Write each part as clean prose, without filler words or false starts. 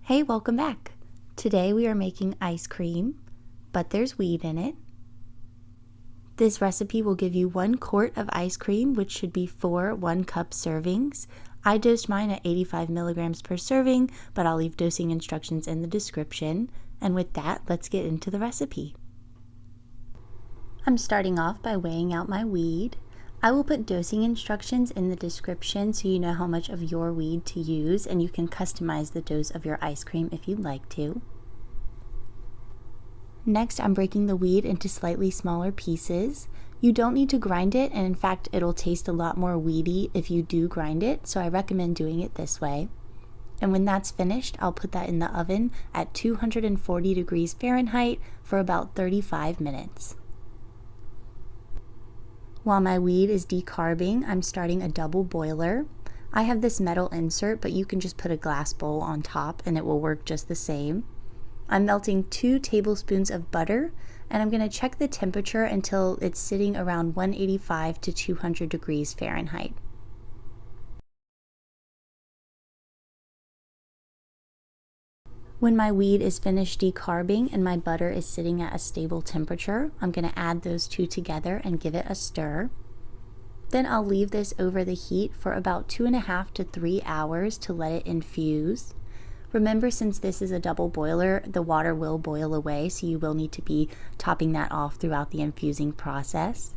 Hey, welcome back. Today we are making ice cream, but there's weed in it. This recipe will give you 1 quart of ice cream, which should be 4 1-cup servings. I dosed mine at 85 milligrams per serving, but I'll leave dosing instructions in the description. And with that, let's get into the recipe. I'm starting off by weighing out my weed. I will put dosing instructions in the description so you know how much of your weed to use, and you can customize the dose of your ice cream if you'd like to. Next, I'm breaking the weed into slightly smaller pieces. You don't need to grind it, and in fact, it'll taste a lot more weedy if you do grind it, so I recommend doing it this way. And when that's finished, I'll put that in the oven at 240 degrees Fahrenheit for about 35 minutes. While my weed is decarbing, I'm starting a double boiler. I have this metal insert, but you can just put a glass bowl on top and it will work just the same. I'm melting 2 tablespoons of butter, and I'm going to check the temperature until it's sitting around 185 to 200 degrees Fahrenheit. When my weed is finished decarbing and my butter is sitting at a stable temperature, I'm going to add those two together and give it a stir. Then I'll leave this over the heat for about 2.5 to 3 hours to let it infuse. Remember, since this is a double boiler, the water will boil away, so you will need to be topping that off throughout the infusing process.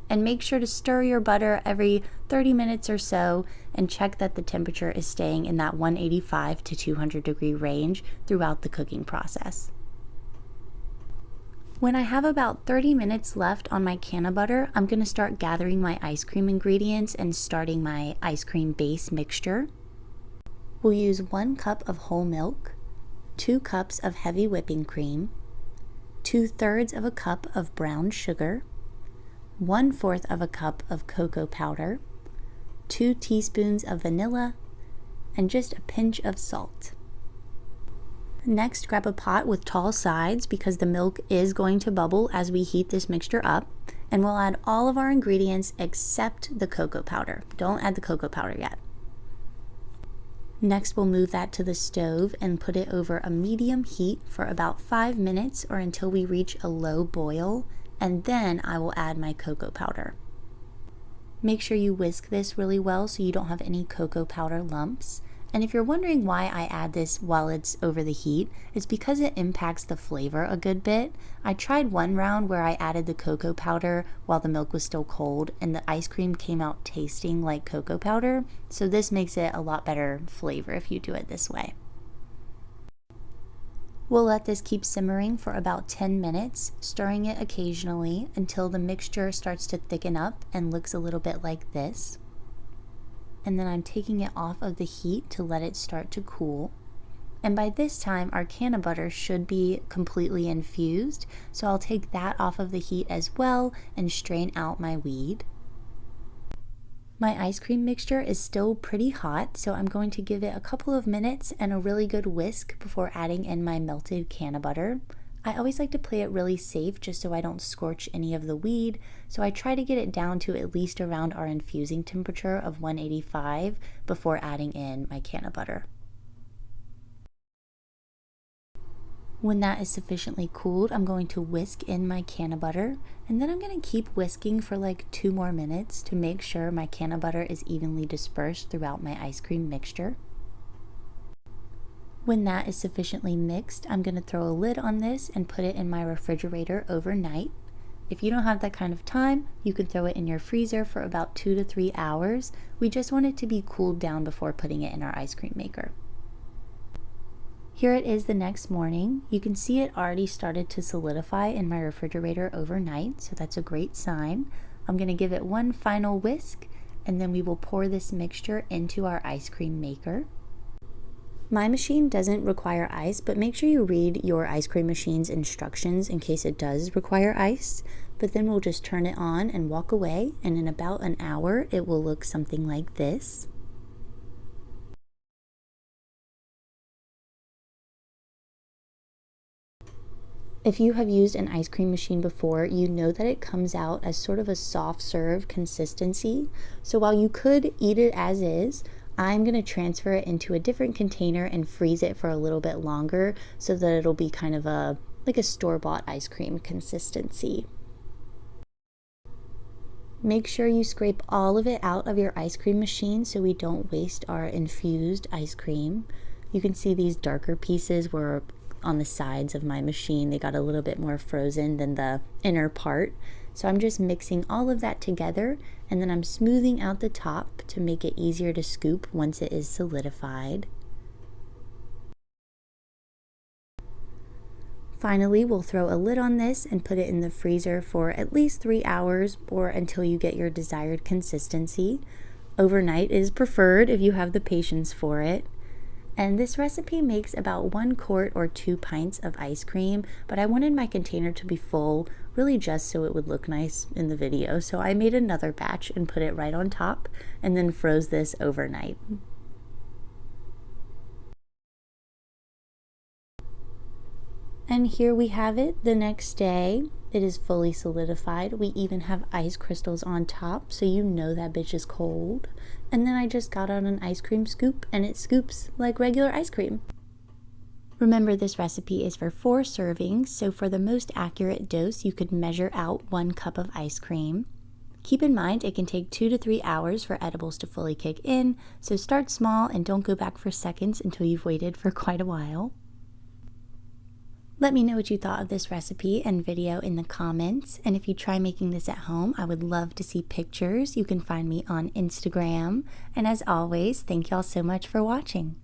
And make sure to stir your butter every 30 minutes or so and check that the temperature is staying in that 185 to 200 degree range throughout the cooking process. When I have about 30 minutes left on my can of butter, I'm going to start gathering my ice cream ingredients and starting my ice cream base mixture. We'll use 1 cup of whole milk, 2 cups of heavy whipping cream, 2/3 of a cup of brown sugar, 1/4 of a cup of cocoa powder, 2 teaspoons of vanilla, and just a pinch of salt. Next, grab a pot with tall sides because the milk is going to bubble as we heat this mixture up, and we'll add all of our ingredients except the cocoa powder. Don't add the cocoa powder yet. Next, we'll move that to the stove and put it over a medium heat for about 5 minutes or until we reach a low boil, and then I will add my cocoa powder. Make sure you whisk this really well so you don't have any cocoa powder lumps. And if you're wondering why I add this while it's over the heat, it's because it impacts the flavor a good bit. I tried one round where I added the cocoa powder while the milk was still cold, and the ice cream came out tasting like cocoa powder, so this makes it a lot better flavor if you do it this way. We'll let this keep simmering for about 10 minutes, stirring it occasionally until the mixture starts to thicken up and looks a little bit like this. And then I'm taking it off of the heat to let it start to cool. And by this time, our can of butter should be completely infused, so I'll take that off of the heat as well and strain out my weed. My ice cream mixture is still pretty hot, so I'm going to give it a couple of minutes and a really good whisk before adding in my melted can of butter. I always like to play it really safe just so I don't scorch any of the weed, so I try to get it down to at least around our infusing temperature of 185 before adding in my can of butter. When that is sufficiently cooled, I'm going to whisk in my can of butter, and then I'm going to keep whisking for like 2 more minutes to make sure my can of butter is evenly dispersed throughout my ice cream mixture. When that is sufficiently mixed, I'm going to throw a lid on this and put it in my refrigerator overnight. If you don't have that kind of time, you can throw it in your freezer for about 2 to 3 hours. We just want it to be cooled down before putting it in our ice cream maker. Here it is the next morning. You can see it already started to solidify in my refrigerator overnight, so that's a great sign. I'm going to give it one final whisk, and then we will pour this mixture into our ice cream maker. My machine doesn't require ice, but make sure you read your ice cream machine's instructions in case it does require ice. But then we'll just turn it on and walk away, and in about an hour it will look something like this. If you have used an ice cream machine before, you know that it comes out as sort of a soft serve consistency. So while you could eat it as is, I'm going to transfer it into a different container and freeze it for a little bit longer so that it'll be kind of like a store-bought ice cream consistency. Make sure you scrape all of it out of your ice cream machine so we don't waste our infused ice cream. You can see these darker pieces were on the sides of my machine. They got a little bit more frozen than the inner part. So I'm just mixing all of that together, and then I'm smoothing out the top to make it easier to scoop once it is solidified. Finally, we'll throw a lid on this and put it in the freezer for at least 3 hours or until you get your desired consistency. Overnight is preferred if you have the patience for it. And this recipe makes about 1 quart or 2 pints of ice cream, but I wanted my container to be full, really just so it would look nice in the video. So I made another batch and put it right on top and then froze this overnight. And here we have it the next day. It is fully solidified. We even have ice crystals on top, so you know that bitch is cold. And then I just got out an ice cream scoop, and it scoops like regular ice cream. Remember, this recipe is for 4 servings, so for the most accurate dose, you could measure out 1 cup of ice cream. Keep in mind, it can take 2 to 3 hours for edibles to fully kick in, so start small and don't go back for seconds until you've waited for quite a while. Let me know what you thought of this recipe and video in the comments, and if you try making this at home, I would love to see pictures. You can find me on Instagram, and as always, thank y'all so much for watching.